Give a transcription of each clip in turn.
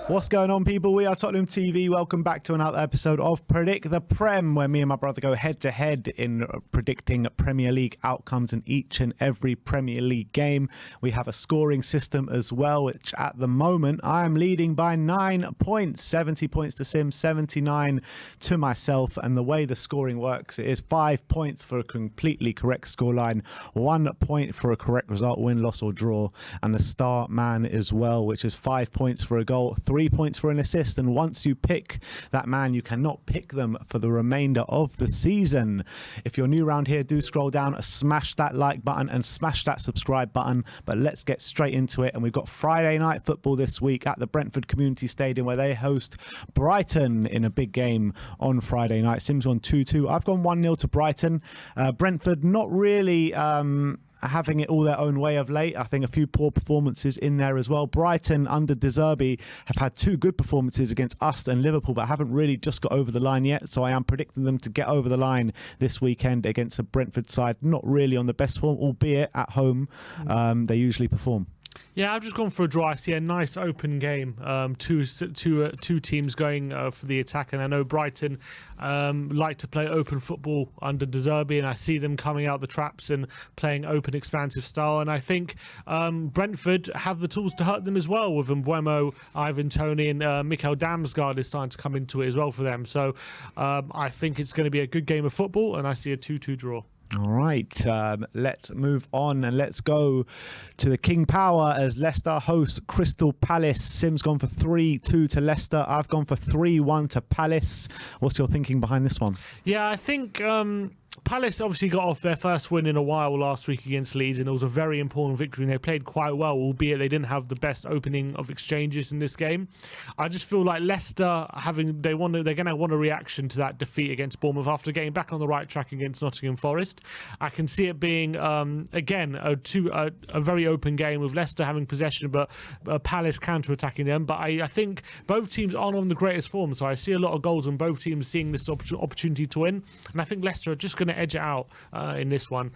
What's going on, people? We are Tottenham TV. Welcome back to another episode of Predict the Prem, where me and my brother go head to head in predicting Premier League outcomes in each and every Premier League game. We have a scoring system as well, which at the moment I am leading by 9 points. 70 points to Sim, 79 to myself. And the way the scoring works, it is 5 points for a completely correct scoreline, 1 point for a correct result, win, loss or draw, and the star man as well, which is 5 points for a goal, 3 points for an assist. And once you pick that man, you cannot pick them for the remainder of the season. If you're new around here, do scroll down, smash that like button and smash that subscribe button. But let's get straight into it. And we've got Friday night football this week at the Brentford Community Stadium, where they host Brighton in a big game on Friday night. Sim's gone 2-2. I've gone 1-0 to Brighton. Brentford not really having it all their own way of late. I think a few poor performances in there as well. Brighton under De Zerbi have had 2 good performances against us and Liverpool, but haven't really just got over the line yet. So I am predicting them to get over the line this weekend against a Brentford side not really on the best form, albeit at home they usually perform. Yeah, I've just gone for a draw. I see a nice open game. Two teams going for the attack, and I know Brighton like to play open football under De Zerbi, and I see them coming out the traps and playing open, expansive style. And I think Brentford have the tools to hurt them as well, with Mbeumo, Ivan Toney, and Mikkel Damsgaard is starting to come into it as well for them. So I think it's going to be a good game of football, and I see a 2-2 draw. All right, let's move on and let's go to the King Power as Leicester hosts Crystal Palace. Sim's gone for 3-2 to Leicester. I've gone for 3-1 to Palace. What's your thinking behind this one? Yeah, I think Palace obviously got off their first win in a while last week against Leeds, and it was a very important victory, and they played quite well, albeit they didn't have the best opening of exchanges in this game. I just feel like Leicester they're going to want a reaction to that defeat against Bournemouth after getting back on the right track against Nottingham Forest. I can see it being again a very open game with Leicester having possession, but Palace counter-attacking them. But I think both teams aren't on the greatest form, so I see a lot of goals on both teams seeing this opportunity to win, and I think Leicester are just going to edge it out in this one.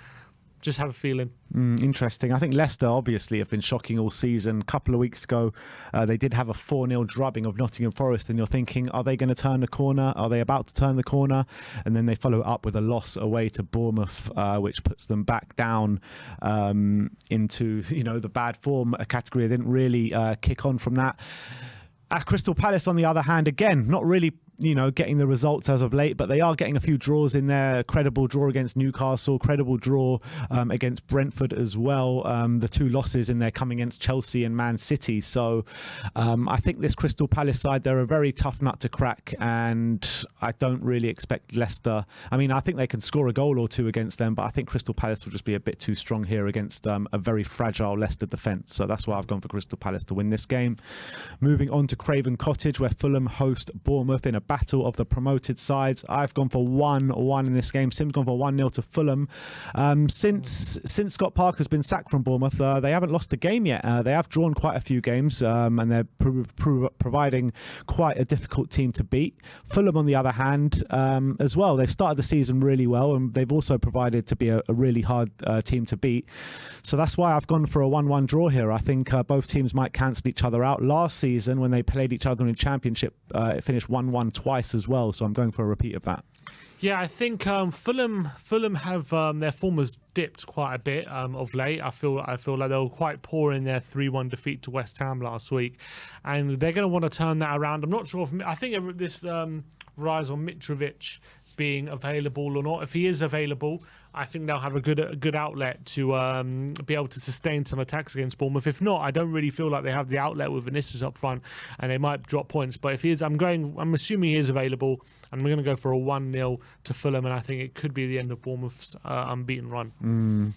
Just have a feeling. Interesting. I think Leicester obviously have been shocking all season. A couple of weeks ago, they did have a 4-0 drubbing of Nottingham Forest, and you're thinking, are they going to turn the corner? Are they about to turn the corner? And then they follow up with a loss away to Bournemouth, which puts them back down into the bad form category. They didn't really kick on from that. At Crystal Palace, on the other hand, again, not really getting the results as of late, but they are getting a few draws in there. Credible draw against Newcastle, credible draw against Brentford as well. The 2 losses in there coming against Chelsea and Man City. So I think this Crystal Palace side, they're a very tough nut to crack, and I don't really expect Leicester. I mean, I think they can score a goal or 2 against them, but I think Crystal Palace will just be a bit too strong here against a very fragile Leicester defence. So that's why I've gone for Crystal Palace to win this game. Moving on to Craven Cottage, where Fulham host Bournemouth in a battle of the promoted sides. I've gone for 1-1 in this game. Sim's gone for 1-0 to Fulham. Since Scott Parker's been sacked from Bournemouth, they haven't lost a game yet. They have drawn quite a few games, and they're providing quite a difficult team to beat. Fulham, on the other hand, as well, they've started the season really well, and they've also provided to be a really hard team to beat. So that's why I've gone for a 1-1 draw here. I think both teams might cancel each other out. Last season, when they played each other in the Championship, it finished 1-1 twice as well, so I'm going for a repeat of that. Yeah, I think Fulham have their form has dipped quite a bit of late. I feel like they were quite poor in their 3-1 defeat to West Ham last week, and they're going to want to turn that around. I'm not sure if I think this relies on Mitrovic being available or not. If he is available, I think they'll have a good outlet to be able to sustain some attacks against Bournemouth. If not, I don't really feel like they have the outlet with Vinicius up front, and they might drop points. But if he is, I'm assuming he is available, and I'm going to go for a 1-0 to Fulham, and I think it could be the end of Bournemouth's unbeaten run.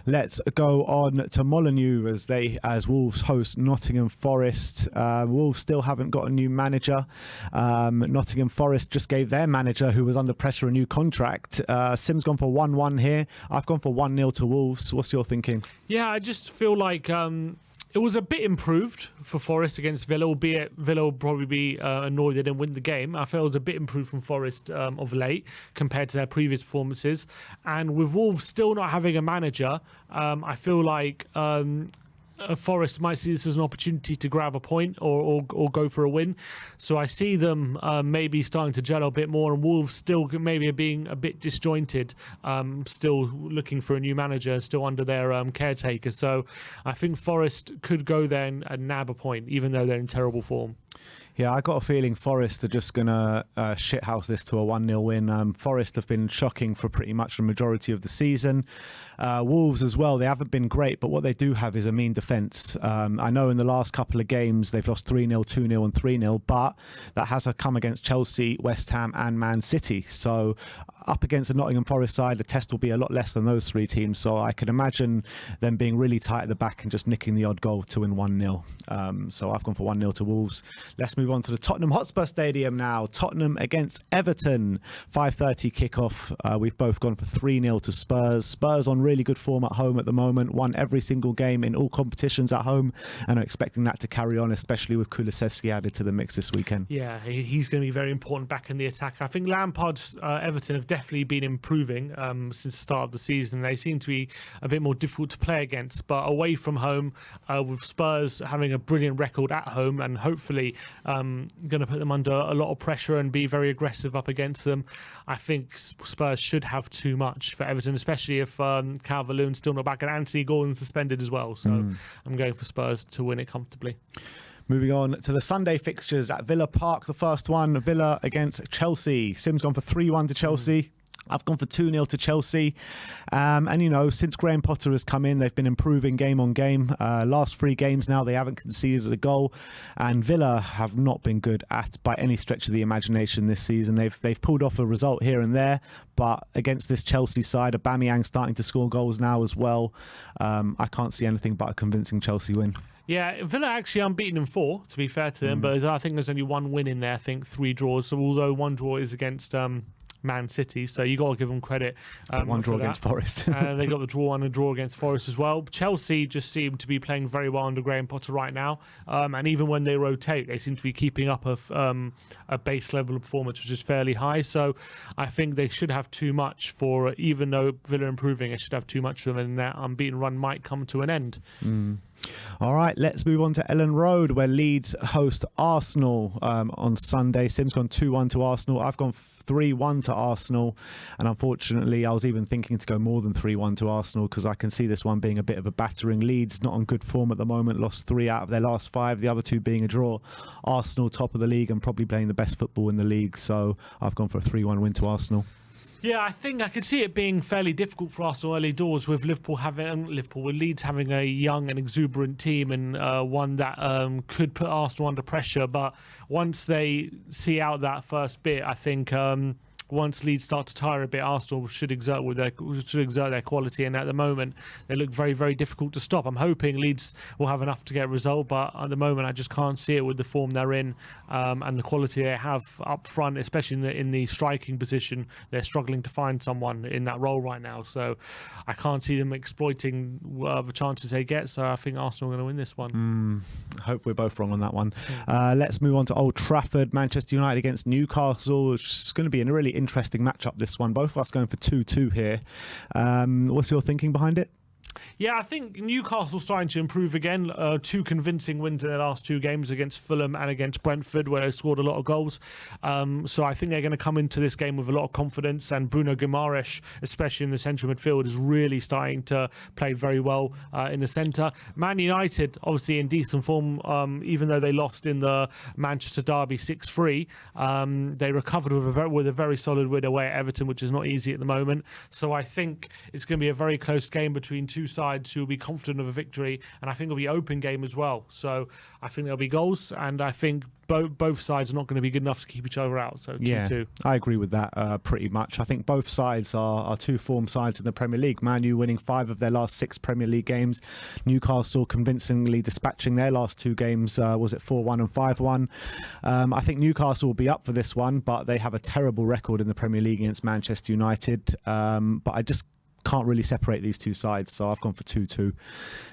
Let's go on to Molineux as Wolves host Nottingham Forest. Wolves still haven't got a new manager. Nottingham Forest just gave their manager, who was under pressure, a new contract. Sim's gone for 1-1 here. I've gone for 1-0 to Wolves. What's your thinking? Yeah, I just feel like it was a bit improved for Forest against Villa, albeit Villa will probably be annoyed they didn't win the game. I felt it was a bit improved from Forest of late compared to their previous performances. And with Wolves still not having a manager, I feel like Forest might see this as an opportunity to grab a point or go for a win. So I see them maybe starting to gel a bit more, and Wolves still maybe being a bit disjointed, still looking for a new manager, still under their caretaker. So I think Forest could go there and nab a point, even though they're in terrible form. Yeah, I got a feeling Forest are just going to shithouse this to a 1-0 win. Forest have been shocking for pretty much the majority of the season. Wolves as well, they haven't been great, but what they do have is a mean defence. I know in the last couple of games they've lost 3-0, 2-0 and 3-0, but that has come against Chelsea, West Ham and Man City. So up against the Nottingham Forest side, the test will be a lot less than those three teams. So I can imagine them being really tight at the back and just nicking the odd goal to win 1-0. So I've gone for 1-0 to Wolves. Let's move on to the Tottenham Hotspur Stadium now. Tottenham against Everton. 5:30 kickoff. We've both gone for 3-0 to Spurs. Spurs on really good form at home at the moment. Won every single game in all competitions at home, and are expecting that to carry on, especially with Kulusevski added to the mix this weekend. Yeah, he's going to be very important back in the attack. I think Lampard's Everton have definitely been improving since the start of the season. They seem to be a bit more difficult to play against, but away from home, with Spurs having a brilliant record at home and hopefully going to put them under a lot of pressure and be very aggressive up against them, I think Spurs should have too much for Everton, especially if Calvert-Lewin's still not back and Anthony Gordon's suspended as well. So I'm going for Spurs to win it comfortably. Moving on to the Sunday fixtures at Villa Park. The first one, Villa against Chelsea. Sim's gone for 3-1 to Chelsea. I've gone for 2-0 to Chelsea. And, you know, since Graham Potter has come in, they've been improving game on game. Last 3 games now, they haven't conceded a goal. And Villa have not been good by any stretch of the imagination this season. They've pulled off a result here and there. But against this Chelsea side, Aubameyang starting to score goals now as well. I can't see anything but a convincing Chelsea win. Yeah, Villa actually unbeaten in 4, to be fair to them. But I think there's only 1 win in there. I think 3 draws. So although 1 draw is against Man City, so you got to give them credit. 1 draw against Forest. They got the draw and a draw against Forest as well. Chelsea just seem to be playing very well under Graham Potter right now, and even when they rotate, they seem to be keeping up a base level of performance which is fairly high. So I think they should have too much for, even though Villa are improving, they should have too much for them, and that unbeaten run might come to an end. All right, let's move on to Ellen Road, where Leeds host Arsenal on Sunday. Sim's gone 2-1 to Arsenal. I've gone 3-1 to Arsenal, and unfortunately I was even thinking to go more than 3-1 to Arsenal, because I can see this one being a bit of a battering. Leeds not on good form at the moment, lost 3 out of their last 5, the other 2 being a draw. Arsenal top of the league and probably playing the best football in the league, so I've gone for a 3-1 win to Arsenal. Yeah, I think I could see it being fairly difficult for Arsenal early doors, with with Leeds having a young and exuberant team, and one that could put Arsenal under pressure. But once they see out that first bit, I think once Leeds start to tire a bit, Arsenal should exert their quality, and at the moment they look very, very difficult to stop. I'm hoping Leeds will have enough to get a result, but at the moment I just can't see it with the form they're in and the quality they have up front, especially in the striking position. They're struggling to find someone in that role right now, so I can't see them exploiting the chances they get. So I think Arsenal are going to win this one. I hope we're both wrong on that one. Let's move on to Old Trafford. Manchester United against Newcastle. It's going to be a really interesting matchup, this one. Both of us going for 2-2 here. What's your thinking behind it? Yeah, I think Newcastle's starting to improve again. 2 convincing wins in their last 2 games against Fulham and against Brentford, where they scored a lot of goals. So I think they're going to come into this game with a lot of confidence, and Bruno Guimaraes, especially in the central midfield, is really starting to play very well in the centre. Man United, obviously in decent form, even though they lost in the Manchester derby 6-3, they recovered with a very solid win away at Everton, which is not easy at the moment. So I think it's going to be a very close game between 2 sides who will be confident of a victory, and I think it'll be open game as well. So I think there'll be goals, and I think both sides are not going to be good enough to keep each other out. So 2-2. Yeah, I agree with that pretty much. I think both sides are 2 form sides in the Premier League. Man U winning 5 of their last 6 Premier League games. Newcastle convincingly dispatching their last 2 games. Was it 4-1 and 5-1? I think Newcastle will be up for this one, but they have a terrible record in the Premier League against Manchester United. But I just can't really separate these 2 sides, so I've gone for 2-2.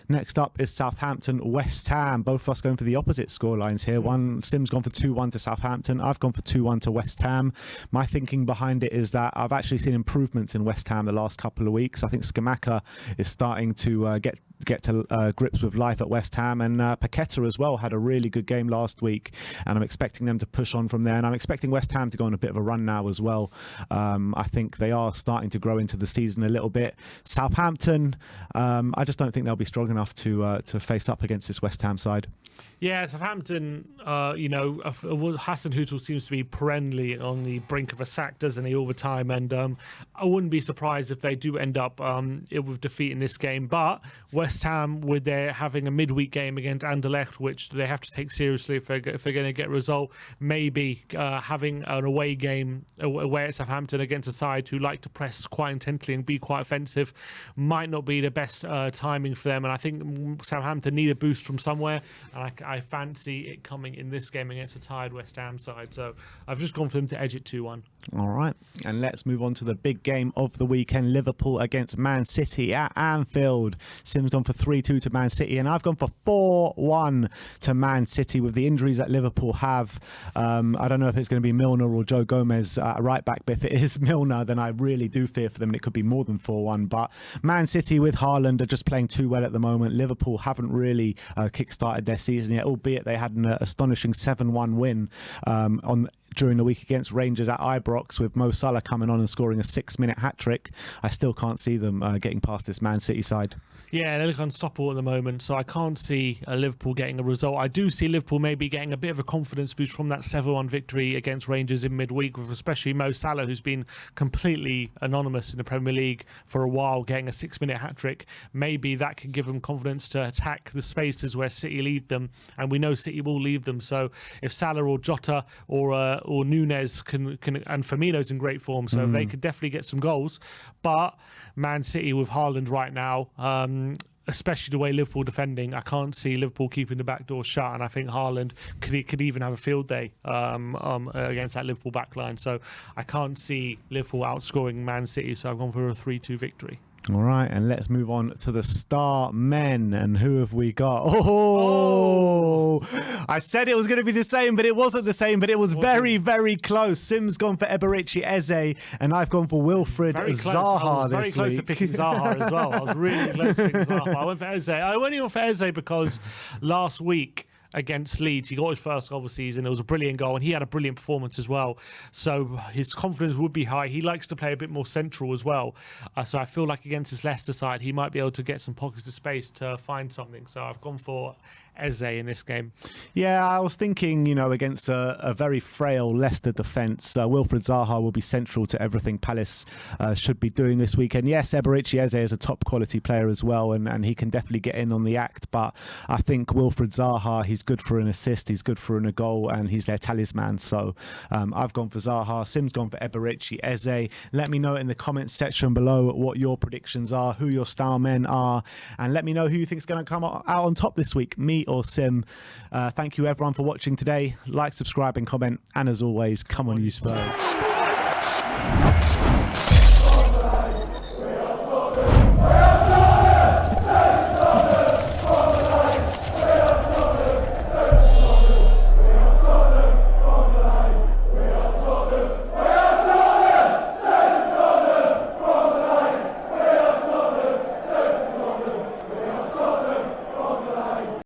Next up is Southampton West Ham. Both of us going for the opposite scorelines here. Sim's gone for 2-1 to Southampton. I've gone for 2-1 to West Ham. My thinking behind it is that I've actually seen improvements in West Ham the last couple of weeks. I think Scamacca is starting to get get to grips with life at West Ham. And Paqueta as well had a really good game last week, and I'm expecting them to push on from there. And I'm expecting West Ham to go on a bit of a run now as well. I think they are starting to grow into the season a little bit. Southampton, I just don't think they'll be strong enough to face up against this West Ham side. Yeah, Southampton, Hassan Hüttl seems to be perennially on the brink of a sack, doesn't he, all the time? And I wouldn't be surprised if they do end up with defeat in this game. But West Ham, with their having a midweek game against Anderlecht, which they have to take seriously if they're going to get a result, maybe having an away game away at Southampton against a side who like to press quite intensely and be quite offensive might not be the best timing for them. And I think Southampton need a boost from somewhere. And I fancy it coming in this game against a tired West Ham side. So I've just gone for them to edge it 2-1. All right. And let's move on to the big game of the weekend. Liverpool against Man City at Anfield. Sim's gone for 3-2 to Man City, and I've gone for 4-1 to Man City with the injuries that Liverpool have. I don't know if it's going to be Milner or Joe Gomez right back, but if it is Milner, then I really do fear for them, and it could be more than 4-1. But Man City with Haaland are just playing too well at the moment. Liverpool haven't really kick-started their season yet, albeit they had an astonishing 7-1 win during the week against Rangers at Ibrox, with Mo Salah coming on and scoring a 6-minute hat-trick. I still can't see them getting past this Man City side. Yeah, they look unstoppable at the moment, so I can't see Liverpool getting a result. I do see Liverpool maybe getting a bit of a confidence boost from that 7-1 victory against Rangers in midweek, with especially Mo Salah, who's been completely anonymous in the Premier League for a while, getting a 6-minute hat-trick. Maybe that can give them confidence to attack the spaces where City leave them, and we know City will leave them. So if Salah or Jota or Nunez can and Firmino's in great form, so they could definitely get some goals. But Man City with Haaland right now, especially the way Liverpool defending, I can't see Liverpool keeping the back door shut, and I think Haaland could even have a field day against that Liverpool backline. So I can't see Liverpool outscoring Man City, so I've gone for a 3-2 victory. All right, and let's move on to the star men. And who have we got? Oh! I said it was going to be the same, but it wasn't the same, but it was very, very close. Sim's gone for Eberechi Eze, and I've gone for Wilfried Zaha this week. I was very close to picking Zaha as well. I was really close to picking Zaha. I went for Eze. I only went for Eze because last week against Leeds, he got his first goal of the season. It was a brilliant goal, and he had a brilliant performance as well. So his confidence would be high. He likes to play a bit more central as well. So I feel like against this Leicester side, he might be able to get some pockets of space to find something. So I've gone for Eze in this game. Yeah, I was thinking, against a very frail Leicester defence, Wilfried Zaha will be central to everything Palace should be doing this weekend. Yes, Eberechi Eze is a top quality player as well, and he can definitely get in on the act, but I think Wilfried Zaha, he's good for an assist, he's good for a goal, and he's their talisman. So I've gone for Zaha. Sim's gone for Eberechi Eze. Let me know in the comments section below what your predictions are, who your star men are, and let me know who you think is going to come out on top this week, me or Sim. Thank you everyone for watching today. Like, subscribe and comment, and as always, come on you Spurs.